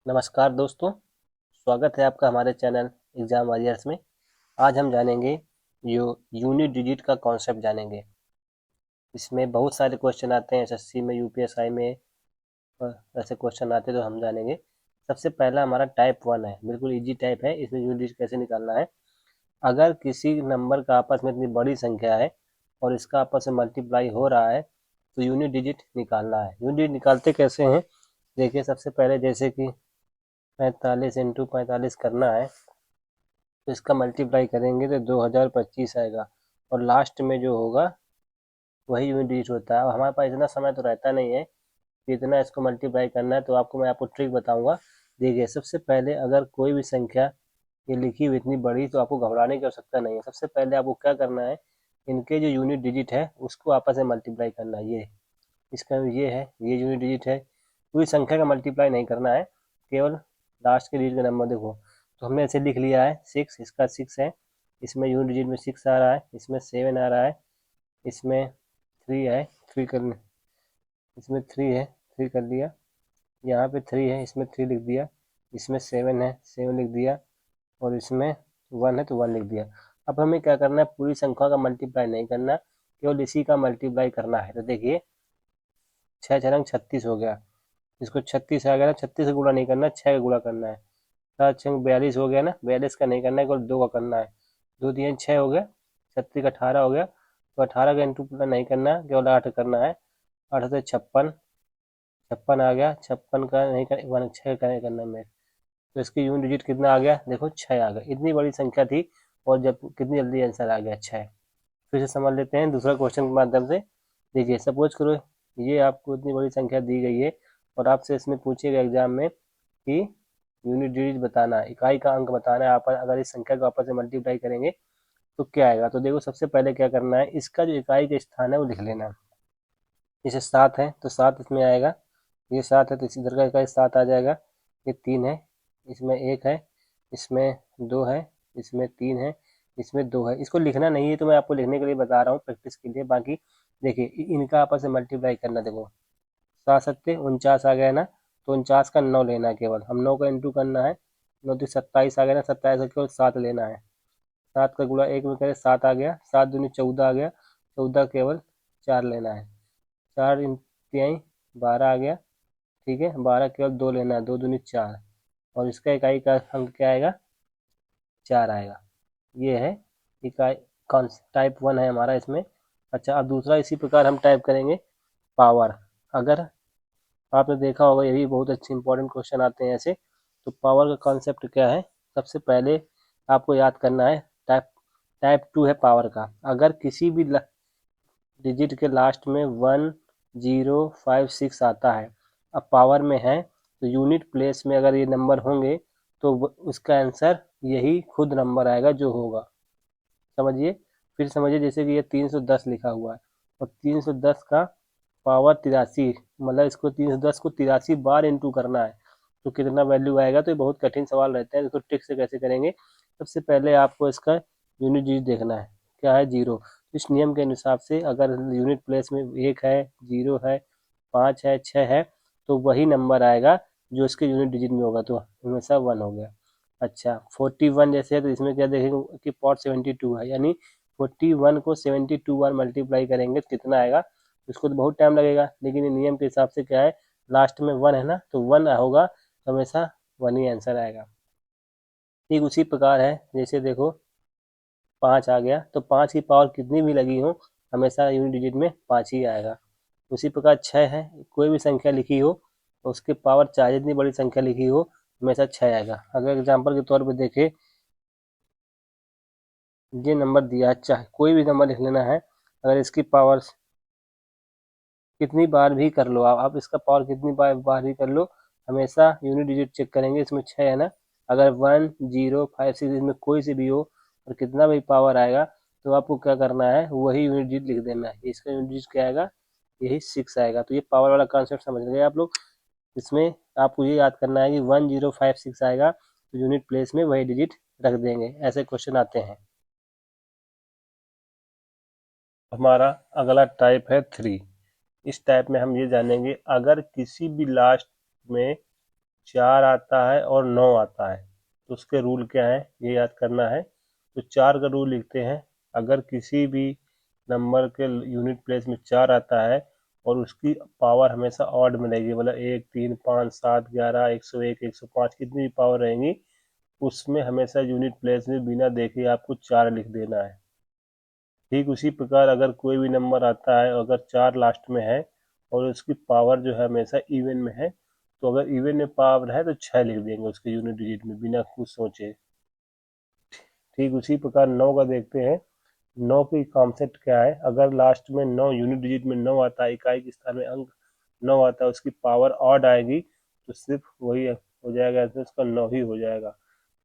नमस्कार दोस्तों, स्वागत है आपका हमारे चैनल एग्जाम वॉरियर्स में। आज हम जानेंगे यूनिट डिजिट का कॉन्सेप्ट जानेंगे। इसमें बहुत सारे क्वेश्चन आते हैं एसएससी में, यूपीएसआई में, ऐसे क्वेश्चन आते हैं तो हम जानेंगे। सबसे पहला हमारा टाइप 1 है, बिल्कुल इजी टाइप है। इसमें यूनिट डिजिट कैसे निकालना है। अगर किसी नंबर का आपस में इतनी बड़ी संख्या है और इसका आपस में मल्टीप्लाई हो रहा है तो यूनिट डिजिट निकालना है। यूनिट डिजिट निकालते कैसे हैं, देखिए। सबसे पहले जैसे कि 45 इंटू 45 करना है तो इसका मल्टीप्लाई करेंगे तो 2025 आएगा और लास्ट में जो होगा वही यूनिट डिजिट होता है। अब हमारे पास इतना समय तो रहता नहीं है कि इतना इसको मल्टीप्लाई करना है, तो मैं आपको ट्रिक बताऊंगा। देखिए, सबसे पहले अगर कोई भी संख्या ये लिखी हुई इतनी बड़ी तो आपको घबराने की आवश्यकता नहीं है। सबसे पहले आपको क्या करना है, इनके जो यूनिट डिजिट है उसको आपस में मल्टीप्लाई करना है। ये इसका ये है, ये यूनिट डिजिट है। पूरी संख्या का मल्टीप्लाई नहीं करना है, केवल लास्ट के डिजिट का नंबर देखो। तो हमने ऐसे लिख लिया है 6, इसका 6 है। इसमें यूनिट डिजिट में 6 आ रहा है, इसमें 7 आ रहा है, इसमें 3 है, 3 कर, इसमें 3 है, 3 कर दिया। यहाँ पे 3 है, इसमें 3 लिख दिया। इसमें 7 है, 7 लिख दिया। और इसमें 1 है तो 1 लिख दिया। अब हमें क्या करना है, पूरी संख्या का मल्टीप्लाई नहीं करना, केवल इसी का मल्टीप्लाई करना है। तो देखिए, 6 छंग 36 हो गया। इसको 36 आ गया ना, 36 का गुणा नहीं करना, 6 का गुणा करना है। 7 छंग 42 हो गया ना, 42 का नहीं करना है, केवल 2 का करना है। 2 3 6 हो गया, 36 का 18 हो गया। तो 18 का इंटू नहीं करना, केवल 8 करना है। 8 से 56, 56 आ गया। 56 का नहीं कर, 6 का नहीं करना मेरे। तो इसकी यूनिट डिजिट कितना आ गया, देखो 6 आ गया। इतनी बड़ी संख्या थी और जब कितनी जल्दी आंसर आ गया 6। फिर से समझ लेते हैं दूसरा क्वेश्चन के माध्यम से। देखिए, सपोज करो ये आपको इतनी बड़ी संख्या दी गई है और आपसे इसमें पूछेगा एग्जाम में कि यूनिट डिजिट बताना है, इकाई का अंक बताना है। आप अगर इस संख्या को आपस में मल्टीप्लाई करेंगे तो क्या आएगा। तो देखो, सबसे पहले क्या करना है, इसका जो इकाई का स्थान है वो लिख लेना है। जैसे 7 है तो 7 इसमें आएगा, ये 7 है तो इस इधर का इकाई 7 आ जाएगा। ये 3 है, इसमें 1 है, इसमें 2 है, इसमें 3 है, इसमें 2 है। इसको लिखना नहीं है तो मैं आपको लिखने के लिए बता रहा हूँ, प्रैक्टिस के लिए। बाकी देखिए, इनका आपस में मल्टीप्लाई करना। देखो, 7 7 49 आ गया ना, तो 49 का 9 लेना है केवल। हम 9 का इंटू करना है, 9 तो 27 आ गया ना, 27 का केवल 7 लेना है। 7 का गुणा 1 में करें, 7 आ गया। 7 दूनी 14 आ गया, 14 केवल 4 लेना है। 4 तिहाई 12 आ गया, ठीक है। 12 केवल 2 लेना है, 2 दूनी 4। और इसका इकाई का अंक क्या आएगा, 4 आएगा। ये है इकाई, कौन टाइप 1 है हमारा इसमें। अच्छा, अब दूसरा इसी प्रकार हम टाइप करेंगे पावर। अगर आपने देखा होगा, ये भी बहुत अच्छे इंपॉर्टेंट क्वेश्चन आते हैं ऐसे। तो पावर का कॉन्सेप्ट क्या है, सबसे पहले आपको याद करना है। टाइप टाइप 2 है पावर का। अगर किसी भी डिजिट के लास्ट में 1056 आता है, अब पावर में है, तो यूनिट प्लेस में अगर ये नंबर होंगे तो उसका आंसर यही खुद नंबर आएगा जो होगा। समझिए, फिर समझिए, जैसे कि ये 310 लिखा हुआ है और 310 का पावर 83, मतलब इसको 310 को 83 बार इंटू करना है तो कितना वैल्यू आएगा। तो ये बहुत कठिन सवाल रहते हैं, इसको ट्रिक से कैसे करेंगे। सबसे पहले आपको इसका यूनिट डिजिट देखना है, क्या है, 0। इस नियम के हिसाब से अगर यूनिट प्लेस में 1 है, 0 है, 5 है, 6 है, तो वही नंबर आएगा जो इसके यूनिट डिजिट में होगा, तो हमेशा 1 हो गया। अच्छा, 41 जैसे है तो इसमें क्या देखेंगे कि पॉट 72 है, यानी 41 को 72 बार मल्टीप्लाई करेंगे तो कितना आएगा। उसको तो बहुत टाइम लगेगा, लेकिन ये नियम के हिसाब से क्या है, लास्ट में 1 है ना, तो 1 होगा तो हमेशा 1 ही आंसर आएगा। ठीक उसी प्रकार है, जैसे देखो 5 आ गया तो 5 की पावर कितनी भी लगी हो, हमेशा यूनिट डिजिट में 5 ही आएगा। उसी प्रकार 6 है, कोई भी संख्या लिखी हो तो उसके पावर चाहे जितनी बड़ी संख्या लिखी हो, हमेशा 6 आएगा। अगर एग्जाम्पल के तौर पर देखें, ये नंबर दिया है, चाहे कोई भी नंबर लिख लेना है। अगर इसकी पावर कितनी बार भी कर लो, आप इसका पावर कितनी बार भी कर लो, हमेशा यूनिट डिजिट चेक करेंगे। इसमें 6 है ना, अगर 1056 इसमें कोई से भी हो और कितना भी पावर आएगा तो आपको क्या करना है, वही यूनिट डिजिट लिख देना है। इसका यूनिट डिजिट क्या आएगा, यही 6 आएगा। तो ये पावर वाला कॉन्सेप्ट समझ गए आप लोग। इसमें आपको ये याद करना है कि 1056 आएगा तो यूनिट प्लेस में वही डिजिट रख देंगे। ऐसे क्वेश्चन आते हैं। हमारा अगला टाइप है 3। इस टाइप में हम ये जानेंगे, अगर किसी भी लास्ट में 4 आता है और 9 आता है, तो उसके रूल क्या है ये याद करना है। तो 4 का रूल लिखते हैं, अगर किसी भी नंबर के यूनिट प्लेस में 4 आता है और उसकी पावर हमेशा ऑड में रहेगी, मतलब 1, 3, 5, 7, 11, 101, 105 कितनी भी पावर रहेंगी, उसमें हमेशा यूनिट प्लेस में बिना देखे आपको 4 लिख देना है। ठीक उसी प्रकार अगर कोई भी नंबर आता है, अगर 4 लास्ट में है और उसकी पावर जो है हमेशा इवन में है, तो अगर इवन में पावर है तो 6 लिख देंगे उसके यूनिट डिजिट में बिना कुछ सोचे। ठीक उसी प्रकार 9 का देखते हैं। 9 की कॉन्सेप्ट क्या है, अगर लास्ट में 9 यूनिट डिजिट में 9 आता है, इकाई के स्थान में अंक 9 आता है, उसकी पावर ऑड आएगी, तो सिर्फ वही हो जाएगा, तो उसका 9 ही हो जाएगा।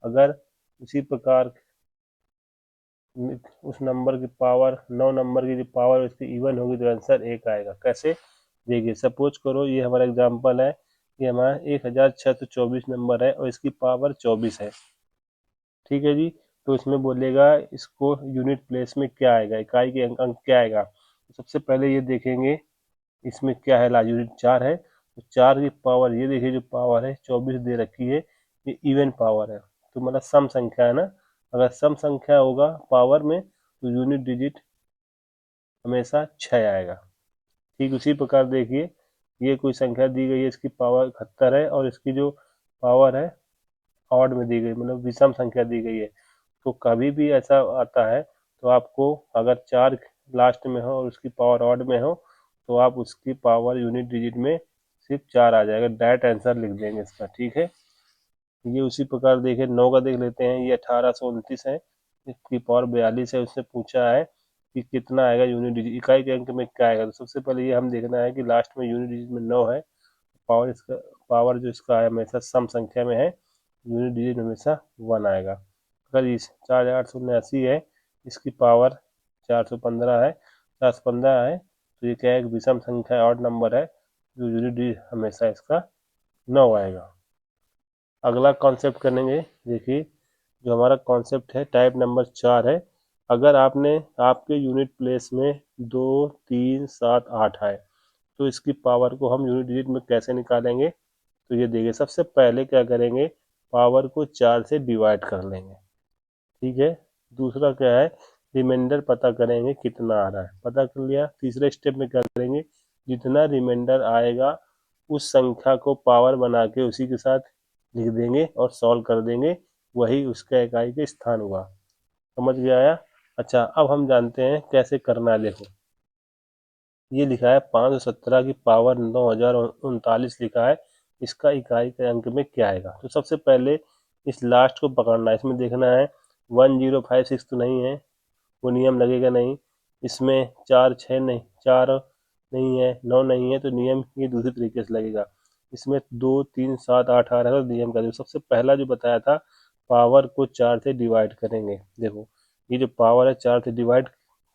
अगर उसी प्रकार उस नंबर की पावर 9 नंबर की जो पावर उसकी इवन होगी तो आंसर 1 आएगा। कैसे, देखिए सपोज करो ये हमारा एग्जांपल है, ये हमारा 1624 नंबर है और इसकी पावर 24 है। ठीक है जी, तो इसमें बोलेगा इसको यूनिट प्लेस में क्या आएगा, इकाई के अंक क्या आएगा। तो सबसे पहले ये देखेंगे इसमें क्या है, लास्ट यूनिट 4 है, तो 4 की पावर ये देखिए जो पावर है 24 दे रखी है, ये इवन पावर है, तो मतलब सम संख्या है ना। अगर सम संख्या होगा पावर में तो यूनिट डिजिट हमेशा 6 आएगा। ठीक उसी प्रकार देखिए ये कोई संख्या दी गई है, इसकी पावर 71 है और इसकी जो पावर है ऑड में दी गई, मतलब विषम संख्या दी गई है। तो कभी भी ऐसा आता है तो आपको अगर 4 लास्ट में हो और उसकी पावर ऑड में हो, तो आप उसकी पावर यूनिट डिजिट में सिर्फ 4 आ जाएगा, डायरेक्ट आंसर लिख देंगे इसका। ठीक है, ये उसी प्रकार देखे 9 का देख लेते हैं, ये 1829 है, इसकी पावर 42 है, उससे पूछा है कि कितना आएगा यूनिट डिजिट, इकाई के अंक में क्या आएगा। तो सबसे पहले ये हम देखना है कि लास्ट में यूनिट डिजिट में 9 है, पावर इसका पावर जो इसका है हमेशा सम संख्या में है, यूनिट डिजिट हमेशा 1 आएगा। अगर इस 4879 है, इसकी पावर 415 है, 415 है, तो ये क्या है, एक विषम संख्या है, ऑड नंबर है, जो यूनिट डिजिट हमेशा इसका 9 आएगा। अगला कॉन्सेप्ट करेंगे, देखिए जो हमारा कॉन्सेप्ट है टाइप नंबर 4 है, अगर आपने आपके यूनिट प्लेस में 2, 3, 7, 8 आए, तो इसकी पावर को हम यूनिट डिजिट में कैसे निकालेंगे। तो ये देखिए सबसे पहले क्या करेंगे, पावर को 4 से डिवाइड कर लेंगे। ठीक है, दूसरा क्या है, रिमाइंडर पता करेंगे कितना आ रहा है, पता कर लिया। तीसरे स्टेप में क्या करेंगे, जितना रिमाइंडर आएगा उस संख्या को पावर बना के उसी के साथ लिख देंगे और सॉल्व कर देंगे, वही उसका इकाई का स्थान हुआ। समझ गया आया। अच्छा अब हम जानते हैं कैसे करना है। देखो ये लिखा है 517 की पावर 9039 लिखा है, इसका इकाई के अंक में क्या आएगा। तो सबसे पहले इस लास्ट को पकड़ना है, इसमें देखना है 1056 तो नहीं है, वो नियम लगेगा नहीं। इसमें 4, 6 नहीं, 4 नहीं है, 9 नहीं है, तो नियम ये दूसरी तरीके से लगेगा। इसमें 2, 3, 7, 8 आ रहा है तो नियम का देखो, सबसे पहला जो बताया था पावर को 4 से डिवाइड करेंगे। देखो ये जो पावर है 4 से डिवाइड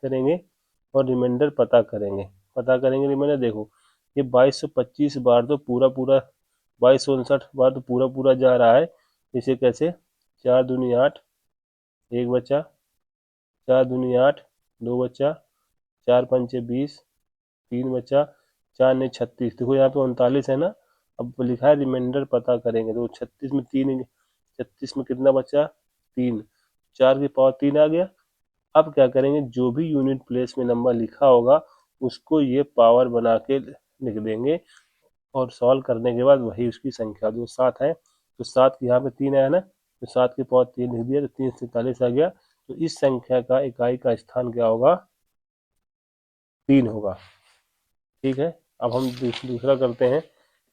करेंगे और रिमाइंडर पता करेंगे। पता करेंगे रिमाइंडर, देखो ये 2225 बार तो पूरा पूरा, 2259 बार तो पूरा पूरा जा रहा है। इसे कैसे, 4 दूनी 8, एक बचा, 4 दूनी 8, दो बचा, 4 पंचे 20, तीन बचा, 4 ने 36, देखो यहाँ पे 39 है ना। अब लिखा है रिमाइंडर पता करेंगे, तो 36 में 3, 36 में कितना बचा, 3, 4 की पावर 3 आ गया। अब क्या करेंगे, जो भी यूनिट प्लेस में नंबर लिखा होगा उसको ये पावर बना के लिख देंगे और सॉल्व करने के बाद वही उसकी संख्या, जो 7 है तो 7 की यहाँ पे 3 आया ना, तो 7 की पावर 3 लिख दिया तो 347 आ गया। तो इस संख्या का इकाई का स्थान क्या होगा, 3 होगा। ठीक है, अब हम दूसरा करते हैं।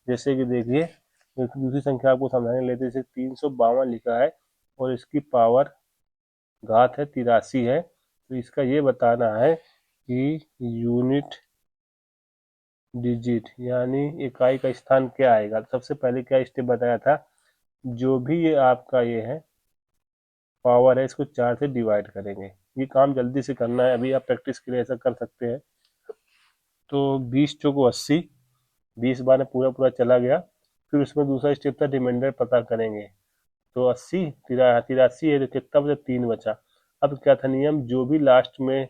जैसे कि देखिए एक दूसरी संख्या आपको समझाने लेते हैं, जैसे 352 लिखा है और इसकी पावर घात है 83 है, तो इसका ये बताना है कि यूनिट डिजिट यानी इकाई का स्थान क्या आएगा। तो सबसे पहले क्या स्टेप बताया था, जो भी ये आपका ये है पावर है इसको 4 से डिवाइड करेंगे। ये काम जल्दी से करना है, अभी आप प्रैक्टिस के लिए ऐसा कर सकते हैं। तो 20 चौको 80, 20 बार में पूरा पूरा चला गया। फिर उसमें दूसरा स्टेप था रिमाइंडर पता करेंगे, तो 80 83 है तो कितना बचा, 3 बचा। अब क्या था नियम, जो भी लास्ट में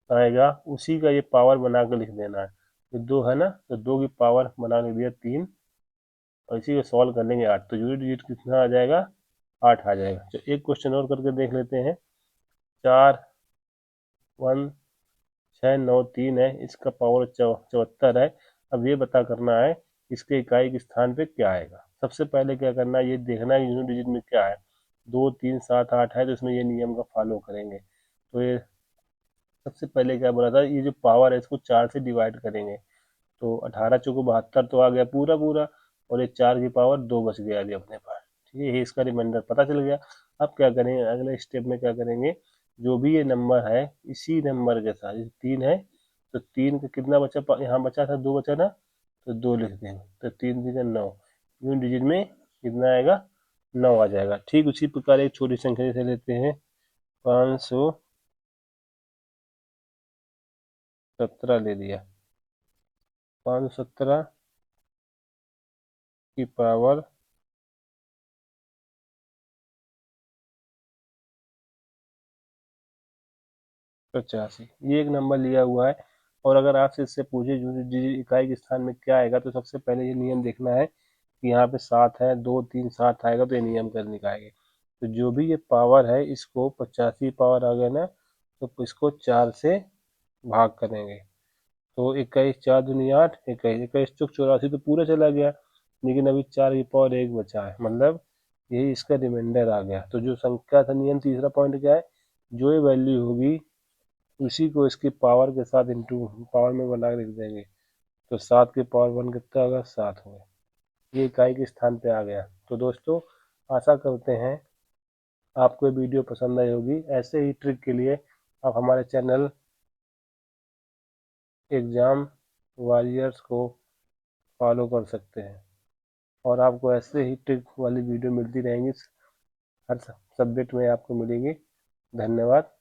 आएगा उसी का ये पावर बना के लिख देना है। तो 2 है ना, तो 2 की पावर बना के दिया 3, और इसी को सॉल्व कर लेंगे 8, तो यूनिट डिजिट कितना आ जाएगा, 8 आ जाएगा। तो एक क्वेश्चन और करके देख लेते हैं। 4 1 6 9 3 है, इसका पावर 74 है। अब ये पता करना है इसके इकाई के स्थान पे क्या आएगा। सबसे पहले क्या करना है, ये देखना है यूनिट डिजिट में क्या है। 2 3 7 8 है, तो इसमें ये नियम का फॉलो करेंगे। तो ये सबसे पहले क्या बोला था, ये जो पावर है इसको 4 से डिवाइड करेंगे। तो 18 चौको 72 तो आ गया पूरा पूरा, और ये 4 की पावर 2 बच गया अभी अपने पास। ठीक है, ये इसका रिमाइंडर पता चल गया। अब क्या करेंगे, अगले स्टेप में क्या करेंगे, जो भी ये नंबर है इसी नंबर के साथ, जैसे 3 है तो 3 का कितना बचा, यहाँ बचा था 2 बचा ना, तो 2 लिख देंगे। तो 3 3 9, यूनिट डिजिट में कितना आएगा, 9 आ जाएगा। ठीक उसी प्रकार एक छोटी संख्या जैसे लेते हैं 517 ले लिया। 517 की पावर 85, ये एक नंबर लिया हुआ है। और अगर आपसे इससे पूछे यूनिट डिजिट इकाई के स्थान में क्या आएगा, तो सबसे पहले ये नियम देखना है कि यहाँ पे 7 है, 2 3 7 आएगा, तो ये नियम कर निकालेंगे। तो जो भी ये पावर है इसको 85 पावर आ गया ना, तो इसको 4 से भाग करेंगे। तो 21 4 दूनी 8, 21 21 चौक 84 तो पूरा चला गया, लेकिन अभी 4 की पावर 1 बचा है, मतलब यही इसका रिमाइंडर आ गया। तो जो संख्या था, नियम तीसरा पॉइंट क्या है, जो ये वैल्यू होगी उसी को इसकी पावर के साथ इंटू पावर में बना के लिख देंगे। तो 7 की पावर 1 कितना होगा, 7 होगा। ये इकाई के स्थान पे आ गया। तो दोस्तों, आशा करते हैं आपको ये वीडियो पसंद आई होगी। ऐसे ही ट्रिक के लिए आप हमारे चैनल एग्जाम वॉरियर्स को फॉलो कर सकते हैं, और आपको ऐसे ही ट्रिक वाली वीडियो मिलती रहेंगी, हर सब्जेक्ट में आपको मिलेंगी। धन्यवाद।